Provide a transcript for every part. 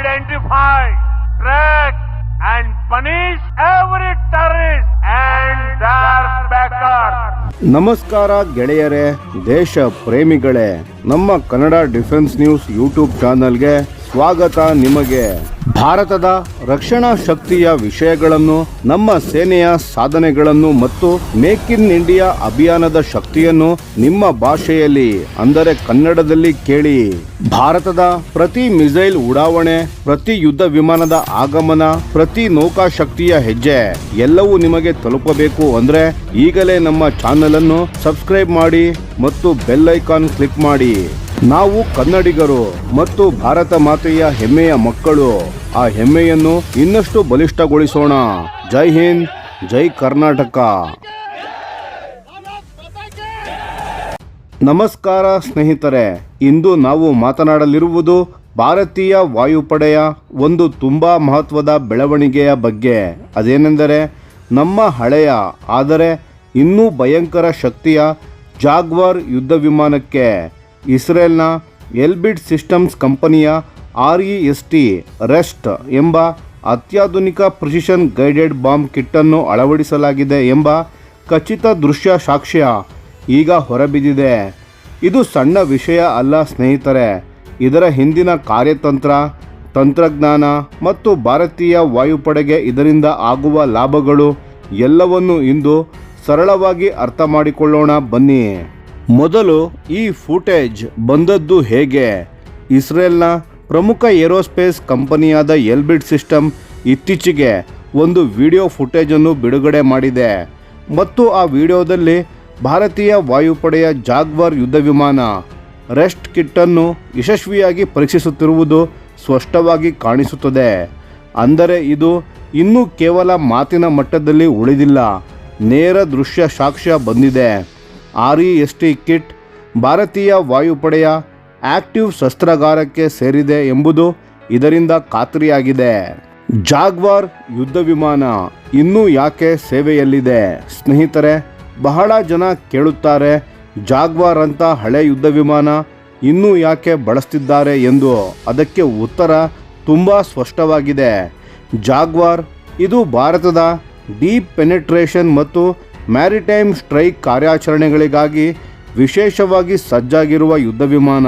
identify, track and punish every terrorist and their backers. ನಮಸ್ಕಾರ ಗೆಳೆಯರೇ, ದೇಶ ಪ್ರೇಮಿಗಳೇ, ನಮ್ಮ ಕನ್ನಡ ಡಿಫೆನ್ಸ್ ನ್ಯೂಸ್ ಯೂಟ್ಯೂಬ್ ಚಾನಲ್ಗೆ ಸ್ವಾಗತ. ನಿಮಗೆ ಭಾರತದ ರಕ್ಷಣಾ ಶಕ್ತಿಯ ವಿಷಯಗಳನ್ನು, ನಮ್ಮ ಸೇನೆಯ ಸಾಧನೆಗಳನ್ನು ಮತ್ತು ಮೇಕ್ ಇನ್ ಇಂಡಿಯಾ ಅಭಿಯಾನದ ಶಕ್ತಿಯನ್ನು ನಿಮ್ಮ ಭಾಷೆಯಲ್ಲಿ ಅಂದರೆ ಕನ್ನಡದಲ್ಲಿ ಕೇಳಿ. ಭಾರತದ ಪ್ರತಿ ಮಿಸೈಲ್ ಉಡಾವಣೆ, ಪ್ರತಿ ಯುದ್ಧ ವಿಮಾನದ ಆಗಮನ, ಪ್ರತಿ ನೌಕಾ ಶಕ್ತಿಯ ಹೆಜ್ಜೆ ಎಲ್ಲವೂ ನಿಮಗೆ ತಲುಪಬೇಕು ಅಂದ್ರೆ ಈಗಲೇ ನಮ್ಮ ಚಾನೆಲ್ ಅನ್ನು ಸಬ್ಸ್ಕ್ರೈಬ್ ಮಾಡಿ ಮತ್ತು ಬೆಲ್ ಐಕಾನ್ ಕ್ಲಿಕ್ ಮಾಡಿ. ನಾವು ಕನ್ನಡಿಗರು ಮತ್ತು ಭಾರತ ಮಾತೆಯ ಹೆಮ್ಮೆಯ ಮಕ್ಕಳು. ಆ ಹೆಮ್ಮೆಯನ್ನು ಇನ್ನಷ್ಟು ಬಲಿಷ್ಠಗೊಳಿಸೋಣ. ಜೈ ಹಿಂದ್, ಜೈ ಕರ್ನಾಟಕ. ನಮಸ್ಕಾರ ಸ್ನೇಹಿತರೆ, ಇಂದು ನಾವು ಮಾತನಾಡಲಿರುವುದು ಭಾರತೀಯ ವಾಯುಪಡೆಯ ಒಂದು ತುಂಬಾ ಮಹತ್ವದ ಬೆಳವಣಿಗೆಯ ಬಗ್ಗೆ. ಅದೇನೆಂದರೆ ನಮ್ಮ ಹಳೆಯ ಆದರೆ ಇನ್ನೂ ಭಯಂಕರ ಶಕ್ತಿಯ ಜಾಗ್ವಾರ್ ಯುದ್ಧ ವಿಮಾನಕ್ಕೆ ಇಸ್ರೇಲ್ನ ಎಲ್ಬಿಟ್ ಸಿಸ್ಟಮ್ಸ್ ಕಂಪನಿಯ REST ರೆಸ್ಟ್ ಎಂಬ ಅತ್ಯಾಧುನಿಕ ಪ್ರಿಸಿಷನ್ ಗೈಡೆಡ್ ಬಾಂಬ್ ಕಿಟ್ಟನ್ನು ಅಳವಡಿಸಲಾಗಿದೆ ಎಂಬ ಖಚಿತ ದೃಶ್ಯ ಸಾಕ್ಷ್ಯ ಈಗ ಹೊರಬಿದ್ದಿದೆ. ಇದು ಸಣ್ಣ ವಿಷಯ ಅಲ್ಲ ಸ್ನೇಹಿತರೆ. ಇದರ ಹಿಂದಿನ ಕಾರ್ಯತಂತ್ರ, ತಂತ್ರಜ್ಞಾನ ಮತ್ತು ಭಾರತೀಯ ವಾಯುಪಡೆಗೆ ಇದರಿಂದ ಆಗುವ ಲಾಭಗಳು ಎಲ್ಲವನ್ನು ಇಂದು ಸರಳವಾಗಿ ಅರ್ಥ ಮಾಡಿಕೊಳ್ಳೋಣ ಬನ್ನಿ. ಮೊದಲು ಈ ಫುಟೇಜ್ ಬಂದದ್ದು ಹೇಗೆ? ಇಸ್ರೇಲ್ನ ಪ್ರಮುಖ ಏರೋಸ್ಪೇಸ್ ಕಂಪನಿಯಾದ ಎಲ್ಬಿಟ್ ಸಿಸ್ಟಮ್ ಇತ್ತೀಚೆಗೆ ಒಂದು ವಿಡಿಯೋ ಫುಟೇಜನ್ನು ಬಿಡುಗಡೆ ಮಾಡಿದೆ ಮತ್ತು ಆ ವಿಡಿಯೋದಲ್ಲಿ ಭಾರತೀಯ ವಾಯುಪಡೆಯ ಜಾಗ್ವಾರ್ ಯುದ್ಧ ವಿಮಾನ ರೆಸ್ಟ್ ಕಿಟ್ಟನ್ನು ಯಶಸ್ವಿಯಾಗಿ ಪರೀಕ್ಷಿಸುತ್ತಿರುವುದು ಸ್ಪಷ್ಟವಾಗಿ ಕಾಣಿಸುತ್ತದೆ. ಅಂದರೆ ಇದು ಇನ್ನೂ ಕೇವಲ ಮಾತಿನ ಮಟ್ಟದಲ್ಲಿ ಉಳಿದಿಲ್ಲ, ನೇರ ದೃಶ್ಯ ಸಾಕ್ಷ್ಯ ಬಂದಿದೆ. REST ಕಿಟ್ ಭಾರತೀಯ ವಾಯುಪಡೆಯ ಆಕ್ಟಿವ್ ಶಸ್ತ್ರಾಗಾರಕ್ಕೆ ಸೇರಿದೆ ಎಂಬುದು ಇದರಿಂದ ಖಾತ್ರಿಯಾಗಿದೆ. ಜಾಗ್ವಾರ್ ಯುದ್ಧ ವಿಮಾನ ಇನ್ನೂ ಯಾಕೆ ಸೇವೆಯಲ್ಲಿದೆ? ಸ್ನೇಹಿತರೆ, ಬಹಳ ಜನ ಕೇಳುತ್ತಾರೆ, ಜಾಗ್ವಾರ್ ಅಂತ ಹಳೆ ಯುದ್ಧ ವಿಮಾನ ಇನ್ನೂ ಯಾಕೆ ಬಳಸ್ತಿದ್ದಾರೆ ಎಂದು. ಅದಕ್ಕೆ ಉತ್ತರ ತುಂಬ ಸ್ಪಷ್ಟವಾಗಿದೆ. ಜಾಗ್ವಾರ್ ಇದು ಭಾರತದ ಡೀಪ್ ಪೆನೆಟ್ರೇಷನ್ ಮತ್ತು ಮ್ಯಾರಿಟೈಮ್ ಸ್ಟ್ರೈಕ್ ಕಾರ್ಯಾಚರಣೆಗಳಿಗಾಗಿ ವಿಶೇಷವಾಗಿ ಸಜ್ಜಾಗಿರುವ ಯುದ್ಧ ವಿಮಾನ.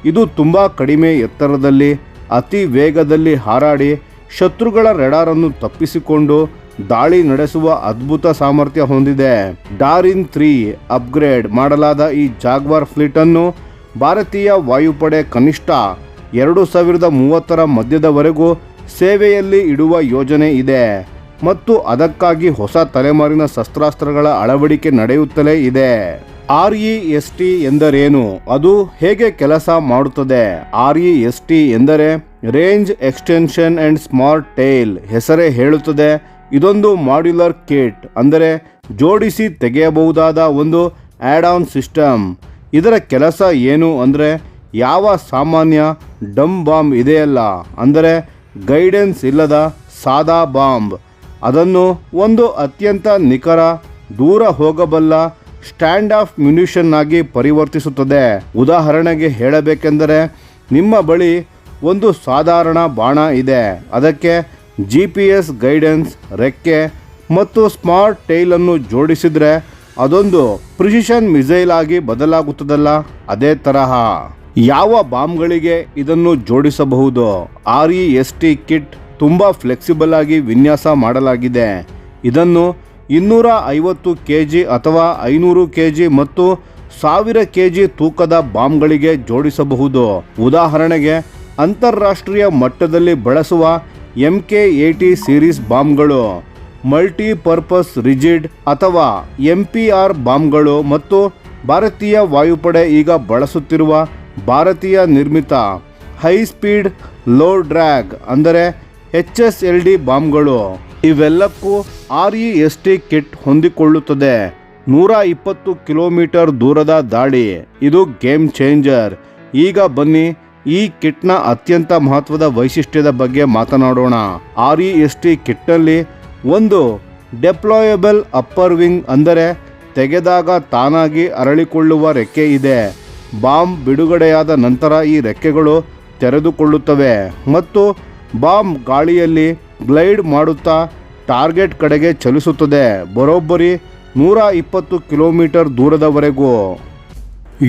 ಇದು ತುಂಬ ಕಡಿಮೆ ಎತ್ತರದಲ್ಲಿ ಅತಿ ವೇಗದಲ್ಲಿ ಹಾರಾಡಿ ಶತ್ರುಗಳ ರೆಡಾರನ್ನು ತಪ್ಪಿಸಿಕೊಂಡು ದಾಳಿ ನಡೆಸುವ ಅದ್ಭುತ ಸಾಮರ್ಥ್ಯ ಹೊಂದಿದೆ. ಡಾರಿನ್ 3 ಅಪ್ಗ್ರೇಡ್ ಮಾಡಲಾದ ಈ ಜಾಗ್ವಾರ್ ಫ್ಲೀಟನ್ನು ಭಾರತೀಯ ವಾಯುಪಡೆ ಕನಿಷ್ಠ 2030ರ ಮಧ್ಯದವರೆಗೂ ಸೇವೆಯಲ್ಲಿ ಇಡುವ ಯೋಜನೆ ಇದೆ ಮತ್ತು ಅದಕ್ಕಾಗಿ ಹೊಸ ತಲೆಮಾರಿನ ಶಸ್ತ್ರಾಸ್ತ್ರಗಳ ಅಳವಡಿಕೆ ನಡೆಯುತ್ತಲೇ ಇದೆ. REST ಎಂದರೇನು? ಅದು ಹೇಗೆ ಕೆಲಸ ಮಾಡುತ್ತದೆ? REST ಎಂದರೆ range extension and smart tail. ಹೆಸರೇ ಹೇಳುತ್ತದೆ, ಇದೊಂದು ಮಾಡ್ಯುಲರ್ ಕಿಟ್, ಅಂದರೆ ಜೋಡಿಸಿ ತೆಗೆಯಬಹುದಾದ ಒಂದು ಆ್ಯಡ್ ಆನ್ ಸಿಸ್ಟಮ್. ಇದರ ಕೆಲಸ ಏನು ಅಂದರೆ ಯಾವ ಸಾಮಾನ್ಯ ಡಮ್ ಬಾಂಬ್ ಇದೆಯಲ್ಲ, ಅಂದರೆ ಗೈಡೆನ್ಸ್ ಇಲ್ಲದ ಸಾದಾ ಬಾಂಬ್, ಅದನ್ನು ಒಂದು ಅತ್ಯಂತ ನಿಖರ, ದೂರ ಹೋಗಬಲ್ಲ ಸ್ಟ್ಯಾಂಡ್ ಆಫ್ ಮ್ಯುನಿಷನ್ ಆಗಿ ಪರಿವರ್ತಿಸುತ್ತದೆ. ಉದಾಹರಣೆಗೆ ಹೇಳಬೇಕೆಂದರೆ, ನಿಮ್ಮ ಬಳಿ ಒಂದು ಸಾಧಾರಣ ಬಾಣ ಇದೆ, ಅದಕ್ಕೆ GPS ಗೈಡೆನ್ಸ್, ರೆಕ್ಕೆ ಮತ್ತು ಸ್ಮಾರ್ಟ್ ಟೈಲನ್ನು ಜೋಡಿಸಿದರೆ ಅದೊಂದು ಪ್ರಿಸಿಷನ್ ಮಿಸೈಲ್ ಆಗಿ ಬದಲಾಗುತ್ತದಲ್ಲ, ಅದೇ ತರಹ ಯಾವ ಬಾಂಬ್ಗಳಿಗೆ ಇದನ್ನು ಜೋಡಿಸಬಹುದು? REST ಕಿಟ್ ತುಂಬ ಫ್ಲೆಕ್ಸಿಬಲ್ ಆಗಿ ವಿನ್ಯಾಸ ಮಾಡಲಾಗಿದೆ. ಇದನ್ನು 250 kg ಅಥವಾ 500 kg ಮತ್ತು 1000 kg ತೂಕದ ಬಾಂಬ್ಗಳಿಗೆ ಜೋಡಿಸಬಹುದು. ಉದಾಹರಣೆಗೆ ಅಂತಾರಾಷ್ಟ್ರೀಯ ಮಟ್ಟದಲ್ಲಿ ಬಳಸುವ MK-80 ಸೀರೀಸ್ ಬಾಂಬ್ಗಳು, ಮಲ್ಟಿಪರ್ಪಸ್ ರಿಜಿಡ್ ಅಥವಾ MPR ಬಾಂಬ್ಗಳು ಮತ್ತು ಭಾರತೀಯ ವಾಯುಪಡೆ ಈಗ ಬಳಸುತ್ತಿರುವ ಭಾರತೀಯ ನಿರ್ಮಿತ ಹೈ ಸ್ಪೀಡ್ ಲೋ ಡ್ರ್ಯಾಗ್ ಅಂದರೆ HSLD ಬಾಂಬ್ಗಳು. ಇವೆಲ್ಲಕ್ಕೂ REST ಕಿಟ್ ಹೊಂದಿಕೊಳ್ಳುತ್ತದೆ. 120 ಕಿಲೋಮೀಟರ್ ದೂರದ ದಾಳಿ, ಇದು ಗೇಮ್ ಚೇಂಜರ್. ಈಗ ಬನ್ನಿ ಈ ಕಿಟ್ನ ಅತ್ಯಂತ ಮಹತ್ವದ ವೈಶಿಷ್ಟ್ಯದ ಬಗ್ಗೆ ಮಾತನಾಡೋಣ. REST ಕಿಟ್ನಲ್ಲಿ ಒಂದು ಡೆಪ್ಲಾಯಬಲ್ ಅಪ್ಪರ್ ವಿಂಗ್ ಅಂದರೆ ತೆಗೆದಾಗ ತಾನಾಗಿ ಅರಳಿಕೊಳ್ಳುವ ರೆಕ್ಕೆ ಇದೆ. ಬಾಂಬ್ ಬಿಡುಗಡೆಯಾದ ನಂತರ ಈ ರೆಕ್ಕೆಗಳು ತೆರೆದುಕೊಳ್ಳುತ್ತವೆ ಮತ್ತು ಬಾಂಬ್ ಗಾಳಿಯಲ್ಲಿ ಗ್ಲೈಡ್ ಮಾಡುತ್ತಾ ಟಾರ್ಗೆಟ್ ಕಡೆಗೆ ಚಲಿಸುತ್ತದೆ, ಬರೋಬ್ಬರಿ 120 ಕಿಲೋಮೀಟರ್ ದೂರದವರೆಗೂ.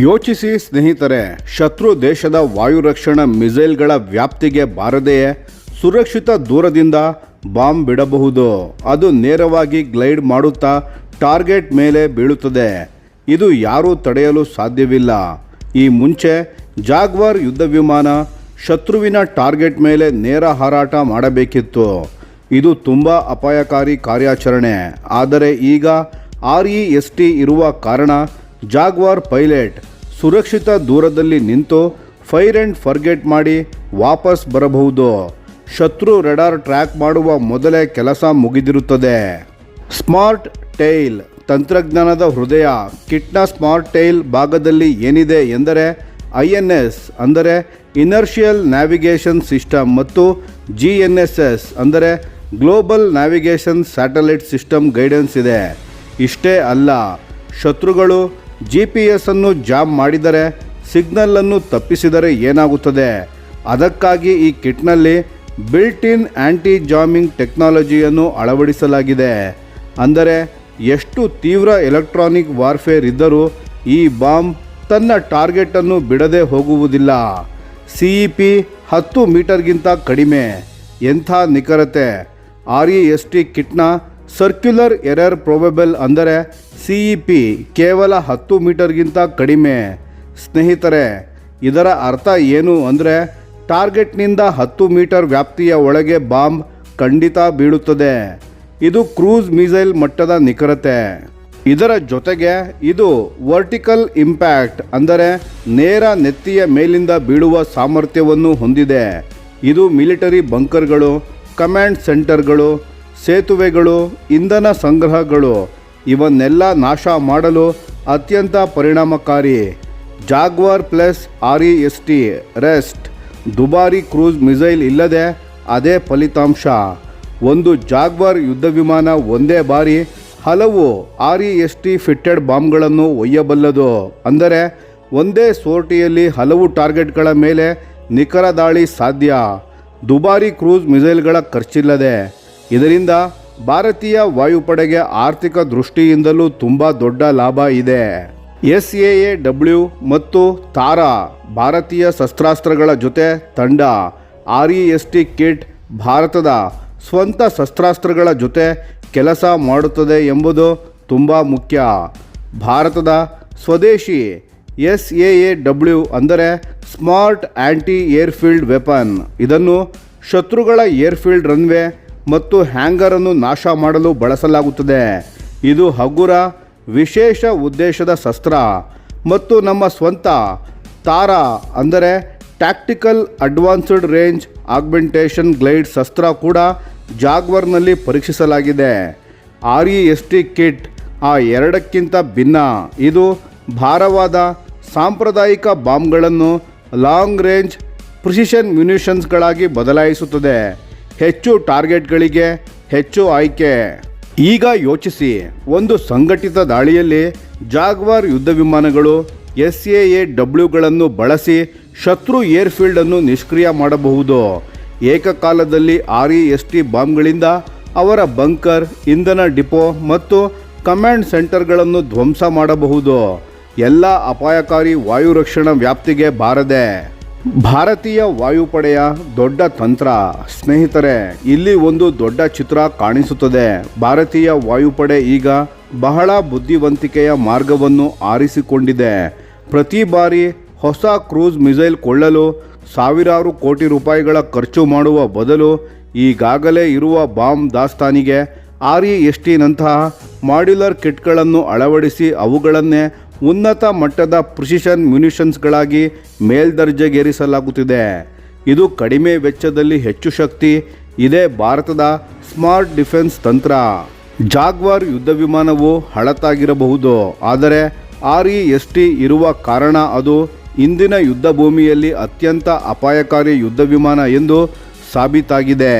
ಯೋಚಿಸಿ ಸ್ನೇಹಿತರೆ, ಶತ್ರು ದೇಶದ ವಾಯುರಕ್ಷಣಾ ಮಿಸೈಲ್ಗಳ ವ್ಯಾಪ್ತಿಗೆ ಬಾರದೆಯೇ ಸುರಕ್ಷಿತ ದೂರದಿಂದ ಬಾಂಬ್ ಬಿಡಬಹುದು. ಅದು ನೇರವಾಗಿ ಗ್ಲೈಡ್ ಮಾಡುತ್ತಾ ಟಾರ್ಗೆಟ್ ಮೇಲೆ ಬೀಳುತ್ತದೆ. ಇದು ಯಾರೂ ತಡೆಯಲು ಸಾಧ್ಯವಿಲ್ಲ. ಈ ಮುಂಚೆ ಜಾಗ್ವಾರ್ ಯುದ್ಧ ವಿಮಾನ ಶತ್ರುವಿನ ಟಾರ್ಗೆಟ್ ಮೇಲೆ ನೇರ ಹಾರಾಟ ಮಾಡಬೇಕಿತ್ತು. ಇದು ತುಂಬ ಅಪಾಯಕಾರಿ ಕಾರ್ಯಾಚರಣೆ. ಆದರೆ ಈಗ REST ಇರುವ ಕಾರಣ ಜಾಗ್ವಾರ್ ಪೈಲಟ್ ಸುರಕ್ಷಿತ ದೂರದಲ್ಲಿ ನಿಂತು ಫೈರ್ ಆ್ಯಂಡ್ ಫರ್ಗೆಟ್ ಮಾಡಿ ವಾಪಸ್ ಬರಬಹುದು. ಶತ್ರು ರೆಡಾರ್ ಟ್ರ್ಯಾಕ್ ಮಾಡುವ ಮೊದಲೇ ಕೆಲಸ ಮುಗಿದಿರುತ್ತದೆ. ಸ್ಮಾರ್ಟ್ ಟೈಲ್ ತಂತ್ರಜ್ಞಾನದ ಹೃದಯ ಕಿಟ್ನ ಸ್ಮಾರ್ಟ್ ಟೈಲ್ ಭಾಗದಲ್ಲಿ ಏನಿದೆ ಎಂದರೆ INS ಅಂದರೆ ಇನರ್ಷಿಯಲ್ ನ್ಯಾವಿಗೇಷನ್ ಸಿಸ್ಟಮ್ ಮತ್ತು GNSS ಅಂದರೆ global navigation satellite system guidance ಇದೆ. ಇಷ್ಟೇ ಅಲ್ಲ, ಶತ್ರುಗಳು GPS ಅನ್ನು ಜಾಮ್ ಮಾಡಿದರೆ, ಸಿಗ್ನಲನ್ನು ತಪ್ಪಿಸಿದರೆ ಏನಾಗುತ್ತದೆ? ಅದಕ್ಕಾಗಿ ಈ ಕಿಟ್ನಲ್ಲಿ ಬಿಲ್ಟ್ ಇನ್ ಆ್ಯಂಟಿ ಜಾಮಿಂಗ್ ಟೆಕ್ನಾಲಜಿಯನ್ನು ಅಳವಡಿಸಲಾಗಿದೆ. ಅಂದರೆ ಎಷ್ಟು ತೀವ್ರ ಎಲೆಕ್ಟ್ರಾನಿಕ್ ವಾರ್ಫೇರ್ ಇದ್ದರೂ ಈ ಬಾಂಬ್ ತನ್ನ ಟಾರ್ಗೆಟನ್ನು ಬಿಡದೆ ಹೋಗುವುದಿಲ್ಲ. CEP 10 ಮೀಟರ್ಗಿಂತ ಕಡಿಮೆ. ಎಂಥ ನಿಖರತೆ! REST ಕಿಟ್ನ ಸರ್ಕ್ಯುಲರ್ ಎರರ್ ಪ್ರೊಬೆಬಲ್ ಅಂದರೆ CEP ಕೇವಲ 10 ಮೀಟರ್ಗಿಂತ ಕಡಿಮೆ. ಸ್ನೇಹಿತರೆ, ಇದರ ಅರ್ಥ ಏನು ಅಂದರೆ ಟಾರ್ಗೆಟ್ನಿಂದ 10 ಮೀಟರ್ ವ್ಯಾಪ್ತಿಯ ಒಳಗೆ ಬಾಂಬ್ ಖಂಡಿತ ಬೀಳುತ್ತದೆ. ಇದು ಕ್ರೂಸ್ ಮಿಸೈಲ್ ಮಟ್ಟದ ನಿಖರತೆ. ಇದರ ಜೊತೆಗೆ ಇದು ವರ್ಟಿಕಲ್ ಇಂಪ್ಯಾಕ್ಟ್ ಅಂದರೆ ನೇರ ನೆತ್ತಿಯ ಮೇಲಿಂದ ಬೀಳುವ ಸಾಮರ್ಥ್ಯವನ್ನು ಹೊಂದಿದೆ. ಇದು ಮಿಲಿಟರಿ ಬಂಕರ್ಗಳು, ಕಮಾಂಡ್ ಸೆಂಟರ್ಗಳು, ಸೇತುವೆಗಳು, ಇಂಧನ ಸಂಗ್ರಹಗಳು ಇವನ್ನೆಲ್ಲ ನಾಶ ಮಾಡಲು ಅತ್ಯಂತ ಪರಿಣಾಮಕಾರಿ. ಜಾಗ್ವಾರ್ ಪ್ಲಸ್ REST ರೆಸ್ಟ್ ದುಬಾರಿ ಕ್ರೂಸ್ ಮಿಸೈಲ್ ಇಲ್ಲದೆ ಅದೇ ಫಲಿತಾಂಶ. ಒಂದು ಜಾಗ್ವಾರ್ ಯುದ್ಧ ವಿಮಾನ ಒಂದೇ ಬಾರಿ ಹಲವು REST ಫಿಟ್ಟೆಡ್ ಬಾಂಬ್ಗಳನ್ನು ಒಯ್ಯಬಲ್ಲದು. ಅಂದರೆ ಒಂದೇ ಸೋರ್ಟಿಯಲ್ಲಿ ಹಲವು ಟಾರ್ಗೆಟ್ಗಳ ಮೇಲೆ ನಿಖರ ದಾಳಿ ಸಾಧ್ಯ. ದುಬಾರಿ ಕ್ರೂಸ್ ಮಿಸೈಲ್ಗಳ ಖರ್ಚಿಲ್ಲದೆ. ಇದರಿಂದ ಭಾರತೀಯ ವಾಯುಪಡೆಗೆ ಆರ್ಥಿಕ ದೃಷ್ಟಿಯಿಂದಲೂ ತುಂಬ ದೊಡ್ಡ ಲಾಭ ಇದೆ. SAAW ಮತ್ತು ತಾರಾ ಭಾರತೀಯ ಶಸ್ತ್ರಾಸ್ತ್ರಗಳ ಜೊತೆ ತಂಡ. REST ಕಿಟ್ ಭಾರತದ ಸ್ವಂತ ಶಸ್ತ್ರಾಸ್ತ್ರಗಳ ಜೊತೆ ಕೆಲಸ ಮಾಡುತ್ತದೆ ಎಂಬುದು ತುಂಬ ಮುಖ್ಯ. ಭಾರತದ ಸ್ವದೇಶಿ SAAW ಅಂದರೆ ಸ್ಮಾರ್ಟ್ ಆ್ಯಂಟಿ ಏರ್ಫೀಲ್ಡ್ ವೆಪನ್. ಇದನ್ನು ಶತ್ರುಗಳ ಏರ್ಫೀಲ್ಡ್ ರನ್ವೇ ಮತ್ತು ಹ್ಯಾಂಗರನ್ನು ನಾಶ ಮಾಡಲು ಬಳಸಲಾಗುತ್ತದೆ. ಇದು ಹಗುರ ವಿಶೇಷ ಉದ್ದೇಶದ ಶಸ್ತ್ರ. ಮತ್ತು ನಮ್ಮ ಸ್ವಂತ ತಾರಾ ಅಂದರೆ tactical advanced range augmentation glide ಶಸ್ತ್ರ ಕೂಡ ಜಾಗ್ವಾರ್ನಲ್ಲಿ ಪರೀಕ್ಷಿಸಲಾಗಿದೆ. REST ಕಿಟ್ ಆ ಎರಡಕ್ಕಿಂತ ಭಿನ್ನ. ಇದು ಭಾರವಾದ ಸಾಂಪ್ರದಾಯಿಕ ಬಾಂಬ್ಗಳನ್ನು ಲಾಂಗ್ ರೇಂಜ್ ಪ್ರಿಸಿಷನ್ ಮ್ಯುನಿಷನ್ಸ್ಗಳಾಗಿ ಬದಲಾಯಿಸುತ್ತದೆ. ಹೆಚ್ಚು ಟಾರ್ಗೆಟ್ಗಳಿಗೆ ಹೆಚ್ಚು ಆಯ್ಕೆ. ಈಗ ಯೋಚಿಸಿ, ಒಂದು ಸಂಘಟಿತ ದಾಳಿಯಲ್ಲಿ ಜಾಗ್ವಾರ್ ಯುದ್ಧ ವಿಮಾನಗಳು SAAWಗಳನ್ನು ಬಳಸಿ ಶತ್ರು ಏರ್ಫೀಲ್ಡನ್ನು ನಿಷ್ಕ್ರಿಯ ಮಾಡಬಹುದು. ಏಕಕಾಲದಲ್ಲಿ REST ಬಾಂಬ್ಗಳಿಂದ ಅವರ ಬಂಕರ್, ಇಂಧನ ಡಿಪೋ ಮತ್ತು ಕಮಾಂಡ್ ಸೆಂಟರ್ಗಳನ್ನು ಧ್ವಂಸ ಮಾಡಬಹುದು. ಎಲ್ಲ ಅಪಾಯಕಾರಿ ವಾಯುರಕ್ಷಣಾ ವ್ಯಾಪ್ತಿಗೆ ಬಾರದೆ. ಭಾರತೀಯ ವಾಯುಪಡೆಯ ದೊಡ್ಡ ತಂತ್ರ. ಸ್ನೇಹಿತರೆ, ಇಲ್ಲಿ ಒಂದು ದೊಡ್ಡ ಚಿತ್ರ ಕಾಣಿಸುತ್ತದೆ. ಭಾರತೀಯ ವಾಯುಪಡೆ ಈಗ ಬಹಳ ಬುದ್ಧಿವಂತಿಕೆಯ ಮಾರ್ಗವನ್ನು ಆರಿಸಿಕೊಂಡಿದೆ. ಪ್ರತಿ ಬಾರಿ ಹೊಸ ಕ್ರೂಸ್ ಮಿಸೈಲ್ ಕೊಳ್ಳಲು ಸಾವಿರಾರು ಕೋಟಿ ರೂಪಾಯಿಗಳ ಖರ್ಚು ಮಾಡುವ ಬದಲು ಈಗಾಗಲೇ ಇರುವ ಬಾಂಬ್ ದಾಸ್ತಾನಿಗೆ RESTನಂತಹ ಮಾಡ್ಯುಲರ್ ಕಿಟ್ಗಳನ್ನು ಅಳವಡಿಸಿ ಅವುಗಳನ್ನೇ ಉನ್ನತ ಮಟ್ಟದ ಪ್ರಿಸಿಷನ್ ಮ್ಯುನಿಷನ್ಸ್ಗಳಾಗಿ ಮೇಲ್ದರ್ಜೆಗೇರಿಸಲಾಗುತ್ತಿದೆ. ಇದು ಕಡಿಮೆ ವೆಚ್ಚದಲ್ಲಿ ಹೆಚ್ಚು ಶಕ್ತಿ. ಇದೇ ಭಾರತದ ಸ್ಮಾರ್ಟ್ ಡಿಫೆನ್ಸ್ ತಂತ್ರ. ಜಾಗ್ವಾರ್ ಯುದ್ಧ ವಿಮಾನವು ಹಳತಾಗಿರಬಹುದು, ಆದರೆ REST ಇರುವ ಕಾರಣ ಅದು ಇಂದಿನ ಯುದ್ಧ ಭೂಮಿಯಲ್ಲಿ ಅತ್ಯಂತ ಅಪಾಯಕಾರಿ ಯುದ್ಧ ವಿಮಾನ ಎಂದು ಸಾಬೀತಾಗಿದೆ.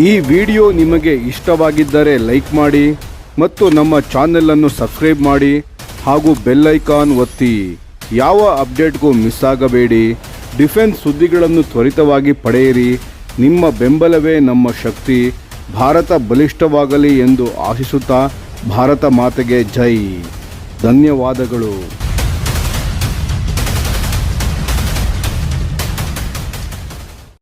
ಈ ವಿಡಿಯೋ ನಿಮಗೆ ಇಷ್ಟವಾಗಿದ್ದರೆ ಲೈಕ್ ಮಾಡಿ ಮತ್ತು ನಮ್ಮ ಚಾನೆಲನ್ನು ಸಬ್ಸ್ಕ್ರೈಬ್ ಮಾಡಿ ಹಾಗೂ ಬೆಲ್ ಐಕಾನ್ ಒತ್ತಿ. ಯಾವ ಅಪ್ಡೇಟ್ಗೂ ಮಿಸ್ ಆಗಬೇಡಿ. ಡಿಫೆನ್ಸ್ ಸುದ್ದಿಗಳನ್ನು ತ್ವರಿತವಾಗಿ ಪಡೆಯಿರಿ. ನಿಮ್ಮ ಬೆಂಬಲವೇ ನಮ್ಮ ಶಕ್ತಿ. ಭಾರತ ಬಲಿಷ್ಠವಾಗಲಿ ಎಂದು ಆಶಿಸುತ್ತಾ ಭಾರತ ಮಾತೆಗೆ ಜೈ. ಧನ್ಯವಾದಗಳು.